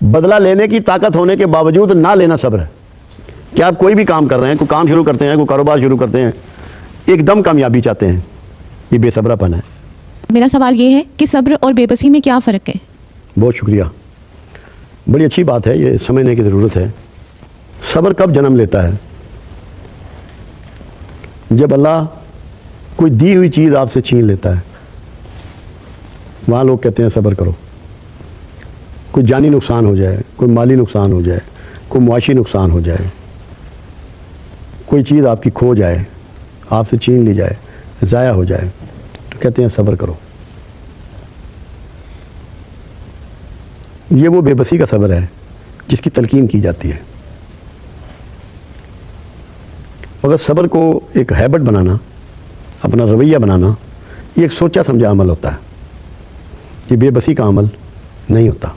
بدلہ لینے کی طاقت ہونے کے باوجود نہ لینا صبر ہے. کہ آپ کوئی بھی کام کر رہے ہیں, کوئی کام شروع کرتے ہیں, کوئی کاروبار شروع کرتے ہیں, ایک دم کامیابی چاہتے ہیں, یہ بے صبرا پن ہے. میرا سوال یہ ہے کہ صبر اور بے بسی میں کیا فرق ہے؟ بہت شکریہ, بڑی اچھی بات ہے, یہ سمجھنے کی ضرورت ہے. صبر کب جنم لیتا ہے؟ جب اللہ کوئی دی ہوئی چیز آپ سے چھین لیتا ہے, وہاں لوگ کہتے ہیں صبر کرو. کوئی جانی نقصان ہو جائے, کوئی مالی نقصان ہو جائے, کوئی معاشی نقصان ہو جائے, کوئی چیز آپ کی کھو جائے, آپ سے چھین لی جائے, ضائع ہو جائے, تو کہتے ہیں صبر کرو. یہ وہ بے بسی کا صبر ہے جس کی تلقین کی جاتی ہے. مگر صبر کو ایک ہیبٹ بنانا, اپنا رویہ بنانا, یہ ایک سوچا سمجھا عمل ہوتا ہے. یہ بے بسی کا عمل نہیں ہوتا.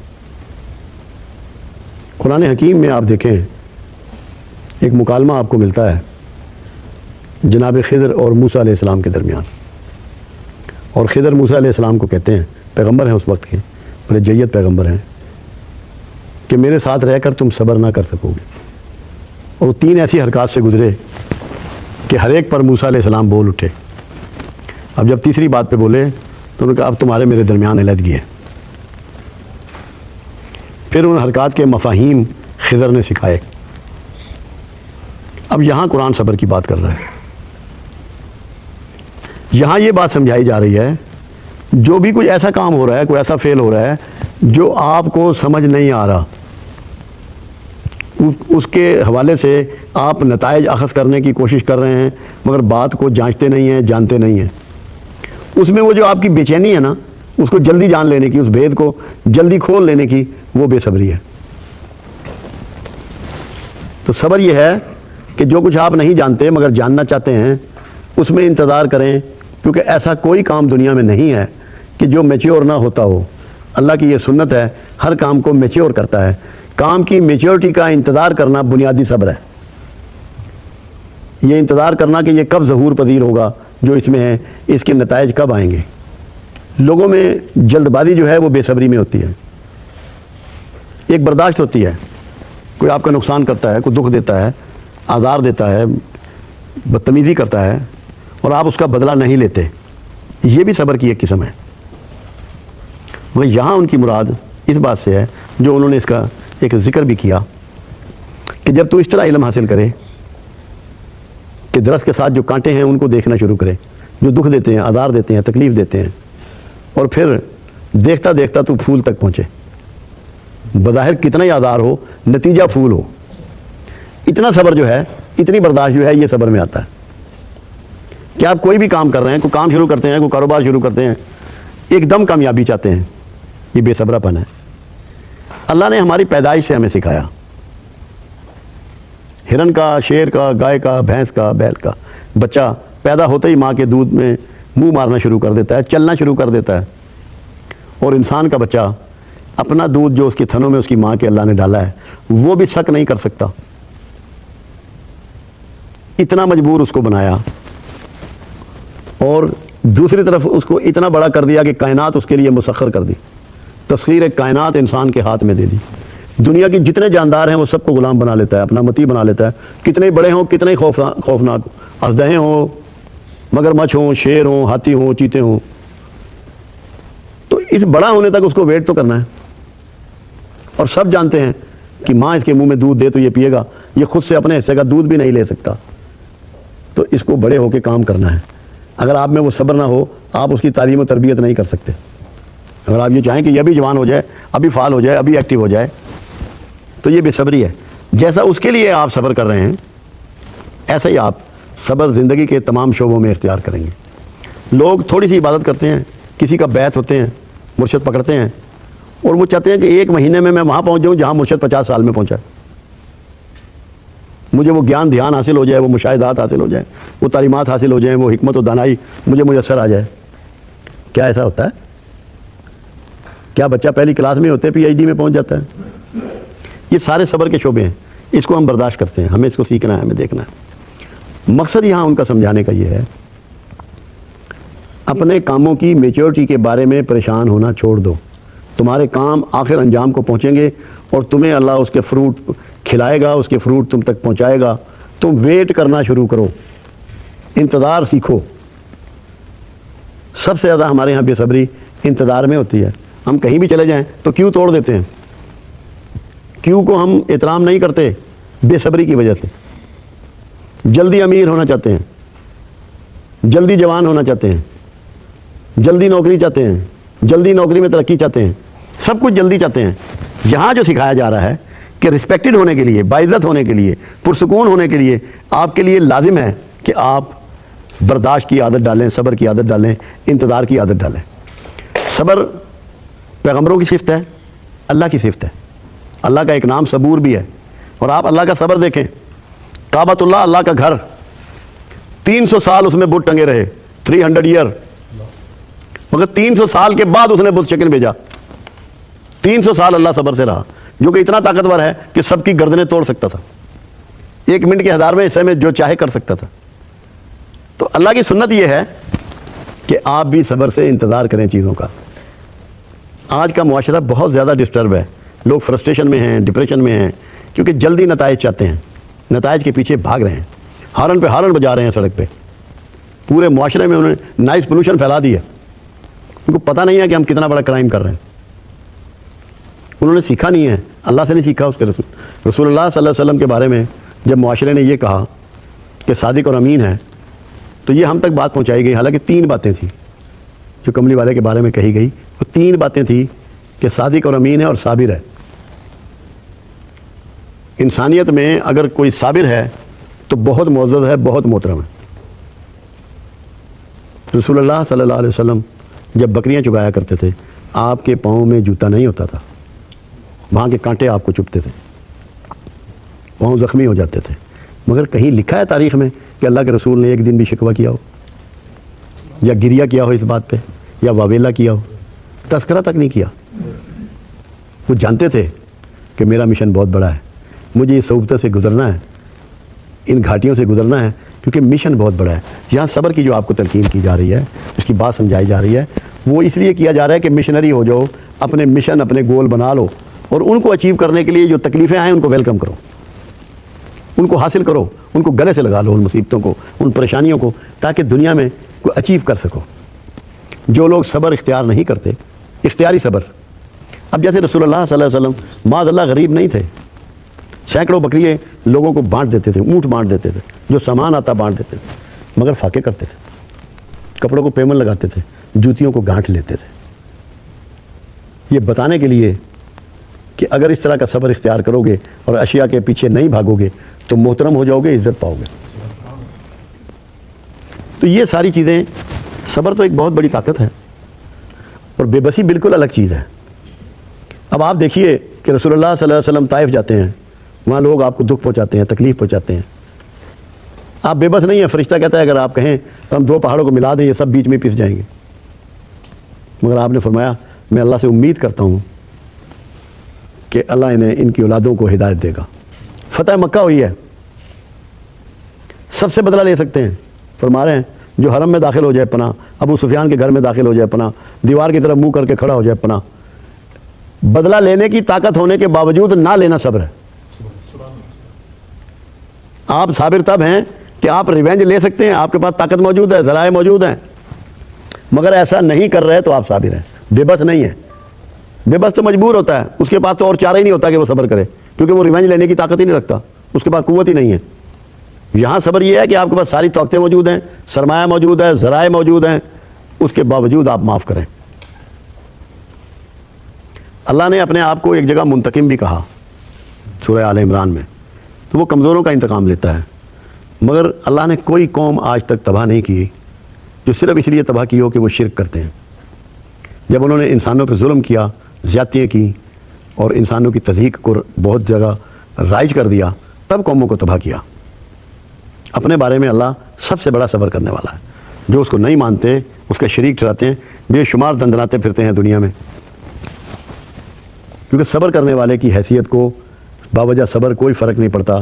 قرآن حکیم میں آپ دیکھیں ایک مکالمہ آپ کو ملتا ہے جناب خضر اور موسیٰ علیہ السلام کے درمیان. اور خضر موسیٰ علیہ السلام کو کہتے ہیں, پیغمبر ہیں اس وقت کے, بڑے جید پیغمبر ہیں, کہ میرے ساتھ رہ کر تم صبر نہ کر سکو گے. اور وہ 3 ایسی حرکات سے گزرے کہ ہر ایک پر موسیٰ علیہ السلام بول اٹھے. اب جب تیسری بات پہ بولے تو انہوں نے کہا اب تمہارے میرے درمیان علیحدگی ہے. پھر ان حرکات کے مفاہیم خضر نے سکھائے. اب یہاں قرآن صبر کی بات کر رہا ہے. یہاں یہ بات سمجھائی جا رہی ہے جو بھی کوئی ایسا کام ہو رہا ہے, کوئی ایسا فعل ہو رہا ہے جو آپ کو سمجھ نہیں آ رہا, اس کے حوالے سے آپ نتائج اخذ کرنے کی کوشش کر رہے ہیں مگر بات کو جانچتے نہیں ہیں, جانتے نہیں ہیں. اس میں وہ جو آپ کی بے چینی ہے نا, اس کو جلدی جان لینے کی, اس بھید کو جلدی کھول لینے کی, وہ بے صبری ہے. تو صبر یہ ہے کہ جو کچھ آپ نہیں جانتے مگر جاننا چاہتے ہیں اس میں انتظار کریں, کیونکہ ایسا کوئی کام دنیا میں نہیں ہے کہ جو میچیور نہ ہوتا ہو. اللہ کی یہ سنت ہے, ہر کام کو میچیور کرتا ہے. کام کی میچیورٹی کا انتظار کرنا بنیادی صبر ہے. یہ انتظار کرنا کہ یہ کب ظہور پذیر ہوگا جو اس میں ہے, اس کے نتائج کب آئیں گے. لوگوں میں جلد بازی جو ہے وہ بے صبری میں ہوتی ہے. ایک برداشت ہوتی ہے, کوئی آپ کا نقصان کرتا ہے, کوئی دکھ دیتا ہے, آزار دیتا ہے, بدتمیزی کرتا ہے, اور آپ اس کا بدلہ نہیں لیتے. یہ بھی صبر کی ایک قسم ہے. مگر یہاں ان کی مراد اس بات سے ہے جو انہوں نے اس کا ایک ذکر بھی کیا کہ جب تو اس طرح علم حاصل کرے کہ درخت کے ساتھ جو کانٹے ہیں ان کو دیکھنا شروع کرے, جو دکھ دیتے ہیں, آزار دیتے ہیں, تکلیف دیتے ہیں, اور پھر دیکھتا دیکھتا تو پھول تک پہنچے. بظاہر کتنا ہی آزار ہو, نتیجہ پھول ہو. اتنا صبر جو ہے, اتنی برداشت جو ہے, یہ صبر میں آتا ہے. کہ آپ کوئی بھی کام کر رہے ہیں, کوئی کام شروع کرتے ہیں, کوئی کاروبار شروع کرتے ہیں, ایک دم کامیابی چاہتے ہیں, یہ بے صبرا پن ہے. اللہ نے ہماری پیدائش سے ہمیں سکھایا. ہرن کا, شیر کا, گائے کا, بھینس کا, بیل کا بچہ پیدا ہوتے ہی ماں کے دودھ میں منہ مارنا شروع کر دیتا ہے, چلنا شروع کر دیتا ہے. اور انسان کا بچہ اپنا دودھ جو اس کے تھنوں میں اس کی ماں کے اللہ نے ڈالا ہے وہ بھی سک نہیں کر سکتا. اتنا مجبور اس کو بنایا, اور دوسری طرف اس کو اتنا بڑا کر دیا کہ کائنات اس کے لیے مسخر کر دی. تسخیر کائنات انسان کے ہاتھ میں دے دی. دنیا کی جتنے جاندار ہیں وہ سب کو غلام بنا لیتا ہے, اپنا متی بنا لیتا ہے. کتنے بڑے ہوں, کتنے خوفناک, اژدہیں ہوں, مگرمچھ ہوں, شیر ہوں, ہاتھی ہوں, چیتے ہوں, تو اس بڑا ہونے تک اس کو ویٹ تو کرنا ہے. اور سب جانتے ہیں کہ ماں اس کے منہ میں دودھ دے تو یہ پیے گا, یہ خود سے اپنے حصے کا دودھ بھی نہیں لے سکتا. تو اس کو بڑے ہو کے کام کرنا ہے. اگر آپ میں وہ صبر نہ ہو آپ اس کی تعلیم و تربیت نہیں کر سکتے. اگر آپ یہ چاہیں کہ یہ ابھی جوان ہو جائے, ابھی فعال ہو جائے, ابھی ایکٹیو ہو جائے, تو یہ بے صبری ہے. جیسا اس کے لیے آپ صبر کر رہے ہیں ایسا ہی آپ صبر زندگی کے تمام شعبوں میں اختیار کریں گے. لوگ تھوڑی سی عبادت کرتے ہیں, کسی کا بیعت ہوتے ہیں, مرشد پکڑتے ہیں, اور وہ چاہتے ہیں کہ 1 مہینے میں وہاں پہنچ جاؤں جہاں مرشد 50 سال میں پہنچا ہے. مجھے وہ گیان دھیان حاصل ہو جائے, وہ مشاہدات حاصل ہو جائیں, وہ تعلیمات حاصل ہو جائیں, وہ حکمت و دانائی مجھے میسر آ جائے. کیا ایسا ہوتا ہے؟ کیا بچہ پہلی کلاس میں ہوتے پی ایچ ڈی میں پہنچ جاتا ہے؟ یہ سارے صبر کے شعبے ہیں. اس کو ہم برداشت کرتے ہیں, ہمیں اس کو سیکھنا ہے, ہمیں دیکھنا ہے. مقصد یہاں ان کا سمجھانے کا یہ ہے اپنے کاموں کی میچورٹی کے بارے میں پریشان ہونا چھوڑ دو. تمہارے کام آخر انجام کو پہنچیں گے اور تمہیں اللہ اس کے فروٹ کھلائے گا, اس کے فروٹ تم تک پہنچائے گا. تم ویٹ کرنا شروع کرو, انتظار سیکھو. سب سے زیادہ ہمارے یہاں بے صبری انتظار میں ہوتی ہے. ہم کہیں بھی چلے جائیں تو کیوں توڑ دیتے ہیں, کیوں کو ہم احترام نہیں کرتے بے صبری کی وجہ سے. جلدی امیر ہونا چاہتے ہیں, جلدی جوان ہونا چاہتے ہیں, جلدی نوکری چاہتے ہیں, جلدی نوکری میں ترقی چاہتے ہیں, سب کچھ جلدی چاہتے ہیں. یہاں جو سکھایا جا رہا ہے کہ رسپیکٹڈ ہونے کے لیے, باعزت ہونے کے لیے, پرسکون ہونے کے لیے آپ کے لیے لازم ہے کہ آپ برداشت کی عادت ڈالیں, صبر کی عادت ڈالیں, انتظار کی عادت ڈالیں. صبر پیغمبروں کی صفت ہے, اللہ کی صفت ہے. اللہ کا ایک نام صبور بھی ہے. اور آپ اللہ کا صبر دیکھیں, کعبۃ اللہ, اللہ کا گھر, 300 سال اس میں بت ٹنگے رہے, 300 ایئر, مگر 300 سال کے بعد اس نے بت شکن بھیجا. 300 سال اللہ صبر سے رہا, جو کہ اتنا طاقتور ہے کہ سب کی گردنیں توڑ سکتا تھا, 1 منٹ کے 1000ویں حصے میں جو چاہے کر سکتا تھا. تو اللہ کی سنت یہ ہے کہ آپ بھی صبر سے انتظار کریں چیزوں کا. آج کا معاشرہ بہت زیادہ ڈسٹرب ہے, لوگ فرسٹریشن میں ہیں, ڈپریشن میں ہیں, کیونکہ جلدی نتائج چاہتے ہیں, نتائج کے پیچھے بھاگ رہے ہیں, ہارن پہ ہارن بجا رہے ہیں سڑک پہ. پورے معاشرے میں انہوں نے نائز پولوشن پھیلا دی ہے. ان کو پتہ نہیں ہے کہ ہم کتنا بڑا کرائم کر رہے ہیں. انہوں نے سیکھا نہیں ہے, اللہ سے نہیں سیکھا. اس کے رسول اللہ صلی اللہ علیہ وسلم کے بارے میں جب معاشرے نے یہ کہا کہ صادق اور امین ہے, تو یہ ہم تک بات پہنچائی گئی. حالانکہ 3 باتیں تھیں جو کملی والے کے بارے میں کہی گئی. وہ 3 باتیں تھیں کہ صادق اور امین ہے اور صابر ہے. انسانیت میں اگر کوئی صابر ہے تو بہت معزز ہے, بہت محترم ہے. رسول اللہ صلی اللہ علیہ وسلم جب بکریاں چگایا کرتے تھے, آپ کے پاؤں میں جوتا نہیں ہوتا تھا, وہاں کے کانٹے آپ کو چبھتے تھے, پاؤں زخمی ہو جاتے تھے. مگر کہیں لکھا ہے تاریخ میں کہ اللہ کے رسول نے ایک دن بھی شکوہ کیا ہو, یا گریہ کیا ہو اس بات پہ, یا واویلا کیا ہو؟ تذکرہ تک نہیں کیا. وہ جانتے تھے کہ میرا مشن بہت بڑا ہے, مجھے اس صعوبت سے گزرنا ہے, ان گھاٹیوں سے گزرنا ہے, کیونکہ مشن بہت بڑا ہے. یہاں صبر کی جو آپ کو تلقین کی جا رہی ہے, اس کی بات سمجھائی جا رہی ہے, وہ اس لیے کیا جا رہا ہے کہ مشنری ہو جاؤ, اپنے مشن, اپنے گول بنا لو, اور ان کو اچیو کرنے کے لیے جو تکلیفیں آئیں ان کو ویلکم کرو, ان کو حاصل کرو, ان کو گلے سے لگا لو, ان مصیبتوں کو, ان پریشانیوں کو, تاکہ دنیا میں کوئی اچیو کر سکو. جو لوگ صبر اختیار نہیں کرتے, اختیاری صبر. اب جیسے رسول اللہ صلی اللہ علیہ وسلم معاذ اللہ غریب نہیں تھے, سینکڑوں بکریے لوگوں کو بانٹ دیتے تھے, اونٹ بانٹ دیتے تھے, جو سامان آتا بانٹ دیتے تھے, مگر فاقے کرتے تھے, کپڑوں کو پیمن لگاتے تھے, جوتیوں کو گانٹھ لیتے تھے. یہ بتانے کے لیے کہ اگر اس طرح کا صبر اختیار کرو گے اور اشیاء کے پیچھے نہیں بھاگو گے تو محترم ہو جاؤ گے, عزت پاؤ گے. تو یہ ساری چیزیں, صبر تو ایک بہت بڑی طاقت ہے, اور بے بسی بالکل الگ چیز ہے. اب آپ دیکھیے کہ رسول اللہ صلی اللہ علیہ وسلم طائف جاتے ہیں, وہاں لوگ آپ کو دکھ پہنچاتے ہیں, تکلیف پہنچاتے ہیں. آپ بے بس نہیں ہیں. فرشتہ کہتا ہے اگر آپ کہیں تو ہم 2 پہاڑوں کو ملا دیں, یہ سب بیچ میں پس جائیں گے. مگر آپ نے فرمایا میں اللہ سے امید کرتا ہوں کہ اللہ انہیں, ان کی اولادوں کو ہدایت دے گا. فتح مکہ ہوئی ہے, سب سے بدلہ لے سکتے ہیں. فرما رہے ہیں جو حرم میں داخل ہو جائے پناہ, ابو سفیان کے گھر میں داخل ہو جائے پناہ, دیوار کی طرف منہ کر کے کھڑا ہو جائے پناہ. بدلہ لینے کی طاقت ہونے کے باوجود نہ لینا صبر ہے. آپ صابر تب ہیں کہ آپ ریونج لے سکتے ہیں, آپ کے پاس طاقت موجود ہے, ذرائع موجود ہیں, مگر ایسا نہیں کر رہے تو آپ صابر ہیں, بے بس نہیں ہیں. بے بس تو مجبور ہوتا ہے, اس کے پاس تو اور چارہ ہی نہیں ہوتا کہ وہ صبر کرے, کیونکہ وہ ریونج لینے کی طاقت ہی نہیں رکھتا, اس کے پاس قوت ہی نہیں ہے. یہاں صبر یہ ہے کہ آپ کے پاس ساری طاقتیں موجود ہیں, سرمایہ موجود ہے, ذرائع موجود ہیں, اس کے باوجود آپ معاف کریں. اللہ نے اپنے آپ کو ایک جگہ منتقم بھی کہا سورہ آل عمران میں, تو وہ کمزوروں کا انتقام لیتا ہے. مگر اللہ نے کوئی قوم آج تک تباہ نہیں کی جو صرف اس لیے تباہ کی ہو کہ وہ شرک کرتے ہیں. جب انہوں نے انسانوں پہ ظلم کیا, زیادتیاں کی, اور انسانوں کی تضحیک کو بہت جگہ رائج کر دیا, تب قوموں کو تباہ کیا. اپنے بارے میں اللہ سب سے بڑا صبر کرنے والا ہے. جو اس کو نہیں مانتے, اس کا شریک ٹھہراتے ہیں, بے شمار دندناتے پھرتے ہیں دنیا میں. کیونکہ صبر کرنے والے کی حیثیت کو باوجہ صبر کوئی فرق نہیں پڑتا,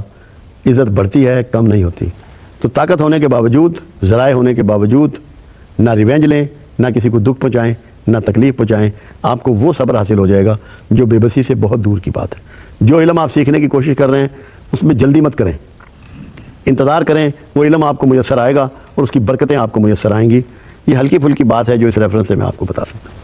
عزت بڑھتی ہے, کم نہیں ہوتی. تو طاقت ہونے کے باوجود, ذرائع ہونے کے باوجود نہ ریونج لیں, نہ کسی کو دکھ پہنچائیں, نہ تکلیف پہنچائیں. آپ کو وہ صبر حاصل ہو جائے گا جو بے بسی سے بہت دور کی بات ہے. جو علم آپ سیکھنے کی کوشش کر رہے ہیں اس میں جلدی مت کریں، انتظار کریں، وہ علم آپ کو میسر آئے گا اور اس کی برکتیں آپ کو میسر آئیں گی۔ یہ ہلکی پھلکی بات ہے جو اس ریفرنس سے میں آپ کو بتا سکتا ہوں۔